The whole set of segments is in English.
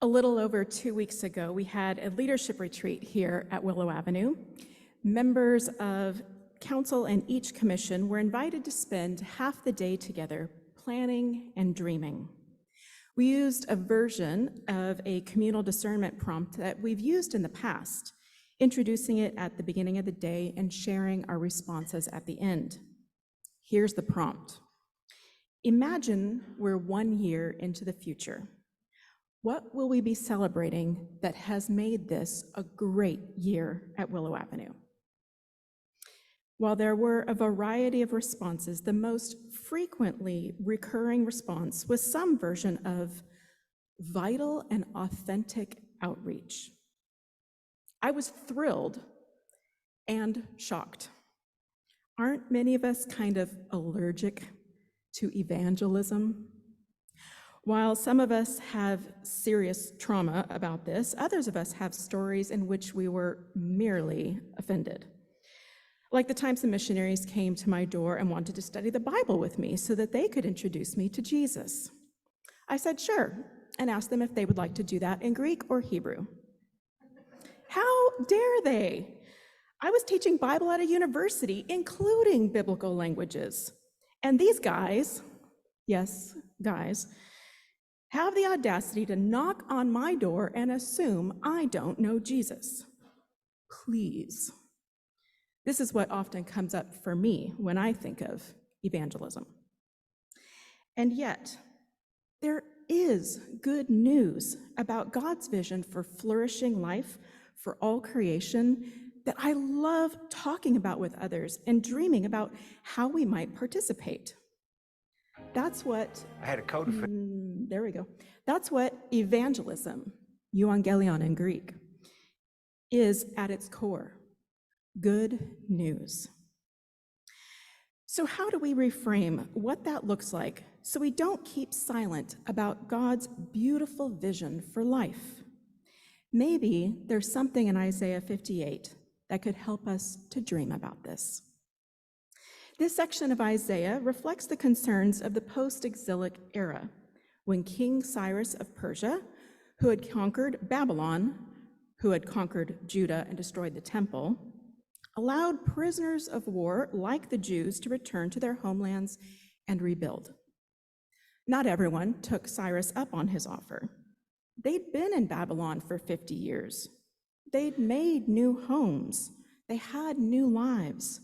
A little over 2 weeks ago, we had a leadership retreat here at Willow Avenue. Members of council and each commission were invited to spend half the day together planning and dreaming. We used a version of a communal discernment prompt that we've used in the past, introducing it at the beginning of the day and sharing our responses at the end. Here's the prompt. Imagine we're 1 year into the future. What will we be celebrating that has made this a great year at Willow Avenue? While there were a variety of responses, the most frequently recurring response was some version of vital and authentic outreach. I was thrilled and shocked. Aren't many of us kind of allergic to evangelism? While some of us have serious trauma about this, others of us have stories in which we were merely offended. Like the time some missionaries came to my door and wanted to study the Bible with me so that they could introduce me to Jesus. I said sure, and asked them if they would like to do that in Greek or Hebrew. How dare they? I was teaching Bible at a university, including biblical languages. And these guys, yes, guys, have the audacity to knock on my door and assume I don't know Jesus. Please. This is what often comes up for me when I think of evangelism. And yet, there is good news about God's vision for flourishing life for all creation that I love talking about with others and dreaming about how we might participate. That's what I had a code of there we go. That's what evangelism, euangelion in Greek, is at its core. Good news. So how do we reframe what that looks like so we don't keep silent about God's beautiful vision for life? Maybe there's something in Isaiah 58 that could help us to dream about this. This section of Isaiah reflects the concerns of the post-exilic era, when King Cyrus of Persia, who had conquered Babylon, who had conquered Judah and destroyed the temple, allowed prisoners of war like the Jews to return to their homelands and rebuild. Not everyone took Cyrus up on his offer. They'd been in Babylon for 50 years. They'd made new homes. They had new lives.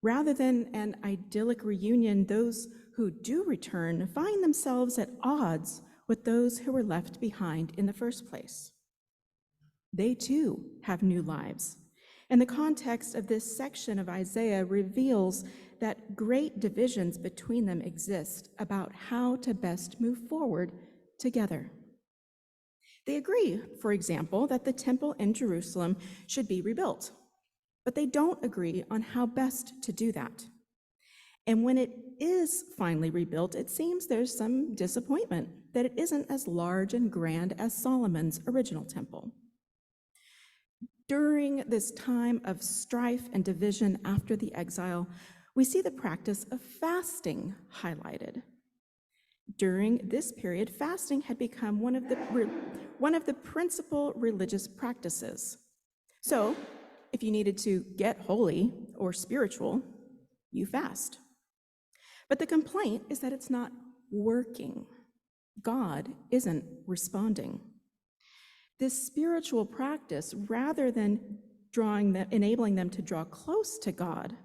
Rather than an idyllic reunion, those who do return find themselves at odds with those who were left behind in the first place. They too have new lives. And the context of this section of Isaiah reveals that great divisions between them exist about how to best move forward together. They agree, for example, that the temple in Jerusalem should be rebuilt, but they don't agree on how best to do that. And when it is finally rebuilt, it seems there's some disappointment that it isn't as large and grand as Solomon's original temple. During this time of strife and division after the exile, we see the practice of fasting highlighted. During this period, fasting had become one of the principal religious practices. So, if you needed to get holy or spiritual, you fast. But the complaint is that it's not working. God isn't responding. This spiritual practice, rather than enabling them to draw close to God,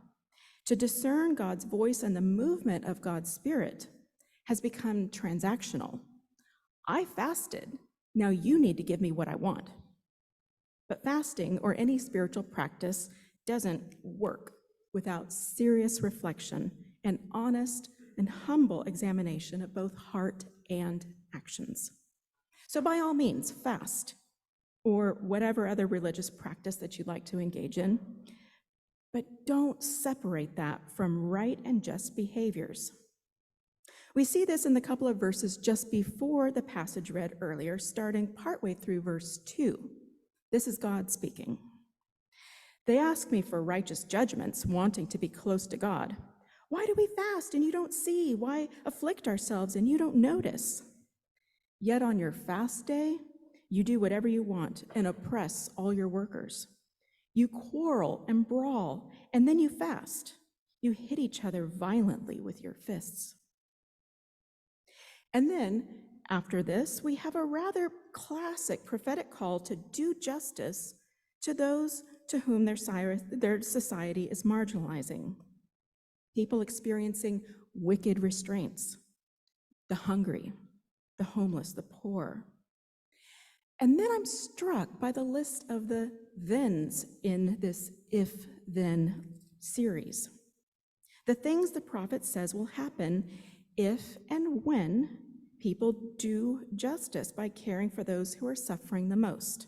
to discern God's voice and the movement of God's Spirit, has become transactional. I fasted, now you need to give me what I want. But fasting, or any spiritual practice, doesn't work without serious reflection and honest and humble examination of both heart and actions. So by all means, fast, or whatever other religious practice that you'd like to engage in, but don't separate that from right and just behaviors. We see this in the couple of verses just before the passage read earlier, starting partway through verse 2. This is God speaking. They ask me for righteous judgments, wanting to be close to God. Why do we fast and you don't see? Why afflict ourselves and you don't notice? Yet on your fast day, You do whatever you want and oppress all your workers. You quarrel and brawl, and then you fast. You hit each other violently with your fists. And then, after this, we have a rather classic prophetic call to do justice to those to whom their society is marginalizing. People experiencing wicked restraints, the hungry, the homeless, the poor. And then I'm struck by the list of the thens in this if-then series. The things the prophet says will happen if and when people do justice by caring for those who are suffering the most.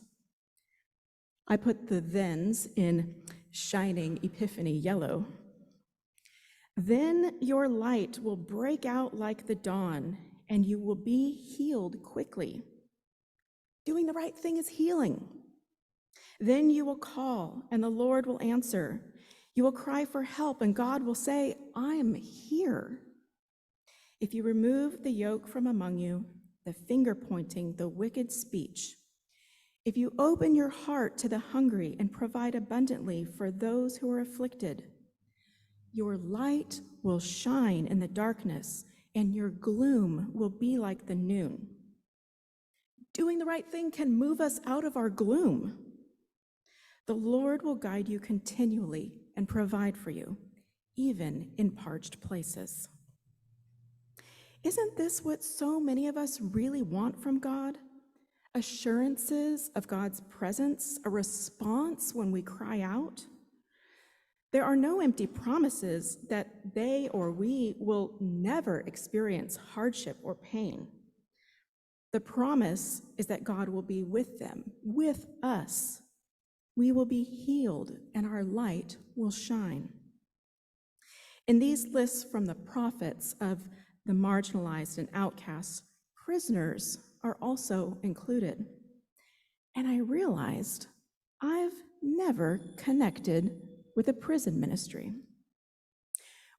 I put the thens in shining epiphany yellow. Then your light will break out like the dawn, and you will be healed quickly. Doing the right thing is healing. Then you will call, and the Lord will answer. You will cry for help, and God will say, I am here. If you remove the yoke from among you, the finger pointing, the wicked speech, if you open your heart to the hungry and provide abundantly for those who are afflicted, your light will shine in the darkness, and your gloom will be like the noon. Doing the right thing can move us out of our gloom. The Lord will guide you continually and provide for you, even in parched places. Isn't this what so many of us really want from God? Assurances of God's presence, a response when we cry out? There are no empty promises that they or we will never experience hardship or pain. The promise is that God will be with them, with us. We will be healed and our light will shine. In these lists from the prophets of the marginalized and outcasts, prisoners are also included. And I realized I've never connected with a prison ministry.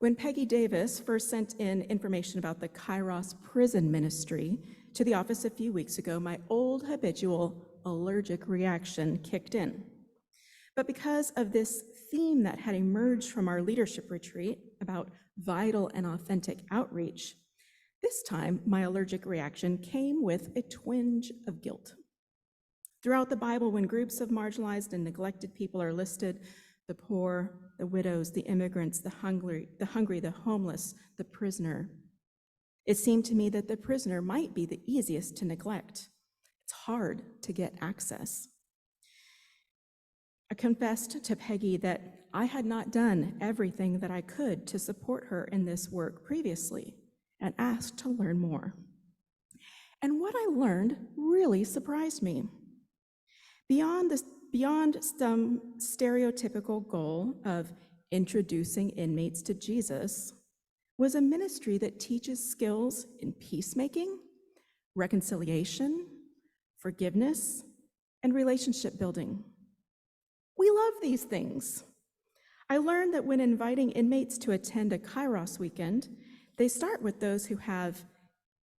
When Peggy Davis first sent in information about the Kairos prison ministry to the office a few weeks ago, my old habitual allergic reaction kicked in. But because of this theme that had emerged from our leadership retreat about vital and authentic outreach, this time my allergic reaction came with a twinge of guilt. Throughout the Bible, when groups of marginalized and neglected people are listed, the poor, the widows, the immigrants, the hungry, the homeless, the prisoner, it seemed to me that the prisoner might be the easiest to neglect. It's hard to get access. I confessed to Peggy that I had not done everything that I could to support her in this work previously and asked to learn more. And what I learned really surprised me. Beyond some stereotypical goal of introducing inmates to Jesus was a ministry that teaches skills in peacemaking, reconciliation, forgiveness, and relationship building. We love these things. I learned that when inviting inmates to attend a Kairos weekend, they start with those who have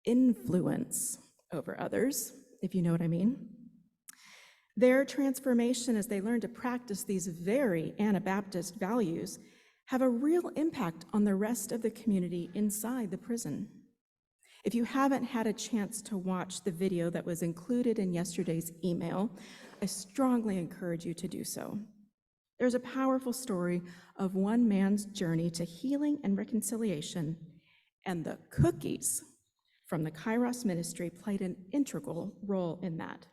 influence over others, if you know what I mean. Their transformation as they learn to practice these very Anabaptist values have a real impact on the rest of the community inside the prison. If you haven't had a chance to watch the video that was included in yesterday's email, I strongly encourage you to do so. There's a powerful story of one man's journey to healing and reconciliation, and the cookies from the Kairos ministry played an integral role in that.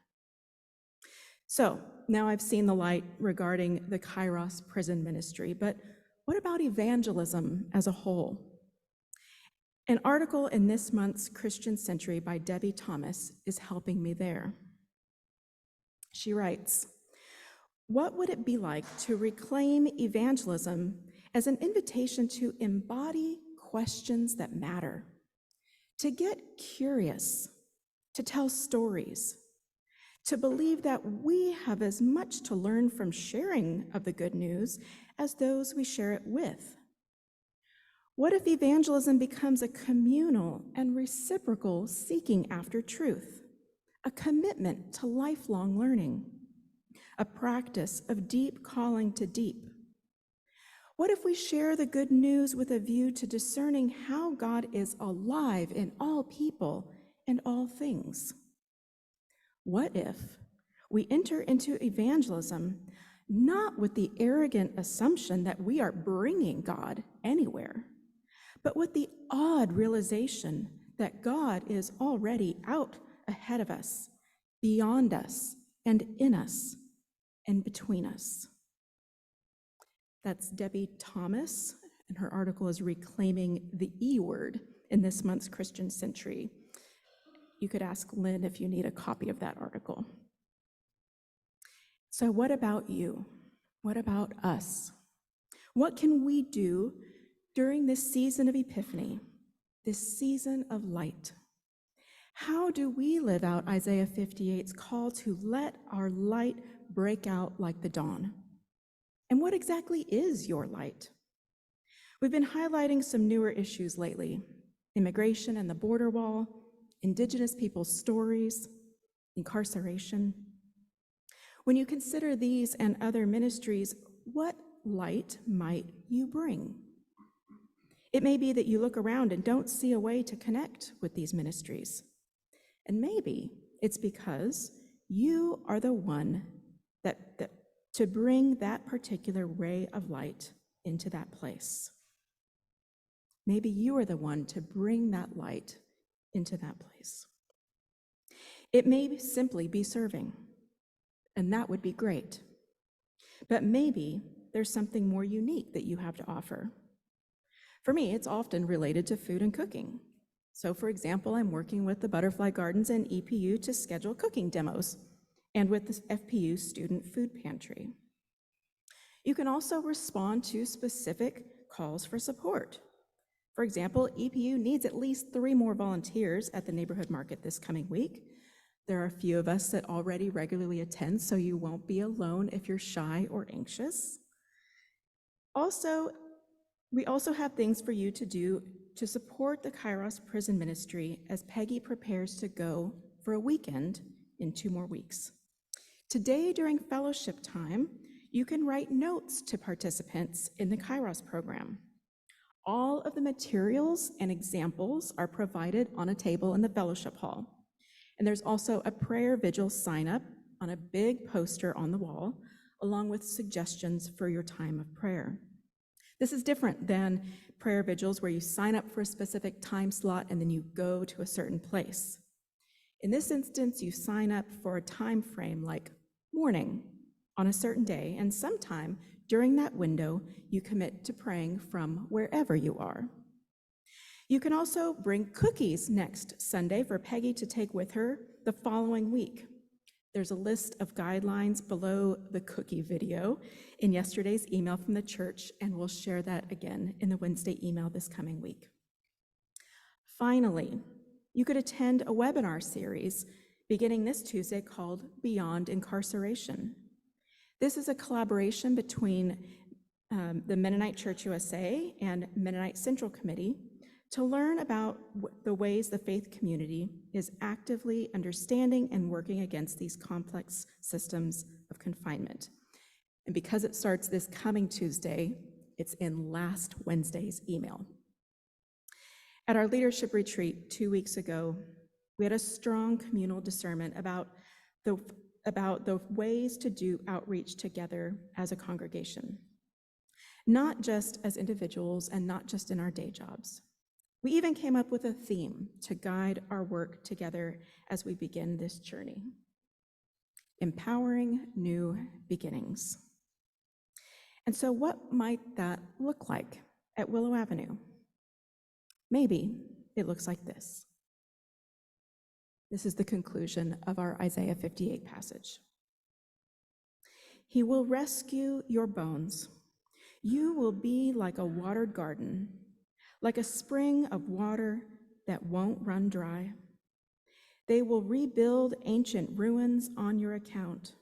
So now I've seen the light regarding the Kairos prison ministry, but what about evangelism as a whole? An article in this month's Christian Century by Debbie Thomas is helping me there. She writes, "What would it be like to reclaim evangelism as an invitation to embody questions that matter, to get curious, to tell stories, to believe that we have as much to learn from sharing of the good news as those we share it with? What if evangelism becomes a communal and reciprocal seeking after truth, a commitment to lifelong learning, a practice of deep calling to deep? What if we share the good news with a view to discerning how God is alive in all people and all things? What if we enter into evangelism not with the arrogant assumption that we are bringing God anywhere, but with the odd realization that God is already out ahead of us, beyond us, and in us, and between us? That's Debbie Thomas, and her article is Reclaiming the E Word in this month's Christian Century. You could ask Lynn if you need a copy of that article. So what about you? What about us? What can we do during this season of Epiphany, this season of light? How do we live out Isaiah 58's call to let our light break out like the dawn? And what exactly is your light? We've been highlighting some newer issues lately: immigration and the border wall, Indigenous people's stories, incarceration. When you consider these and other ministries, what light might you bring? It may be that you look around and don't see a way to connect with these ministries. And maybe it's because you are the one to bring that particular ray of light into that place. Maybe you are the one to bring that light into that place. It may simply be serving, and that would be great. But maybe there's something more unique that you have to offer. For me, it's often related to food and cooking. So for example, I'm working with the Butterfly Gardens and EPU to schedule cooking demos, and with the FPU Student Food Pantry. You can also respond to specific calls for support. For example, EPU needs at least 3 more volunteers at the neighborhood market this coming week. There are a few of us that already regularly attend, so you won't be alone if you're shy or anxious. We also have things for you to do to support the Kairos Prison Ministry as Peggy prepares to go for a weekend in 2 more weeks. Today, during fellowship time, you can write notes to participants in the Kairos program. All of the materials and examples are provided on a table in the fellowship hall. And there's also a prayer vigil sign up on a big poster on the wall, along with suggestions for your time of prayer. This is different than prayer vigils where you sign up for a specific time slot and then you go to a certain place. In this instance, you sign up for a time frame like morning on a certain day, and sometime during that window, you commit to praying from wherever you are. You can also bring cookies next Sunday for Peggy to take with her the following week. There's a list of guidelines below the cookie video in yesterday's email from the church, and we'll share that again in the Wednesday email this coming week. Finally, you could attend a webinar series beginning this Tuesday called Beyond Incarceration. This is a collaboration between the Mennonite Church USA and Mennonite Central Committee to learn about the ways the faith community is actively understanding and working against these complex systems of confinement. And because it starts this coming Tuesday, it's in last Wednesday's email. At our leadership retreat 2 weeks ago, we had a strong communal discernment about the ways to do outreach together as a congregation, not just as individuals and not just in our day jobs. We even came up with a theme to guide our work together as we begin this journey: empowering new beginnings. And so what might that look like at Willow Avenue? Maybe it looks like this. This is the conclusion of our Isaiah 58 passage. He will rescue your bones. You will be like a watered garden, like a spring of water that won't run dry. They will rebuild ancient ruins on your account.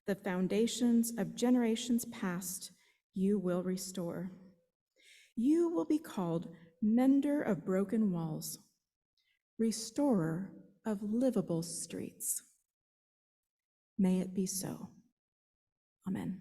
The foundations of generations past you will restore. You will be called mender of broken walls, restorer of livable streets. May it be so. Amen.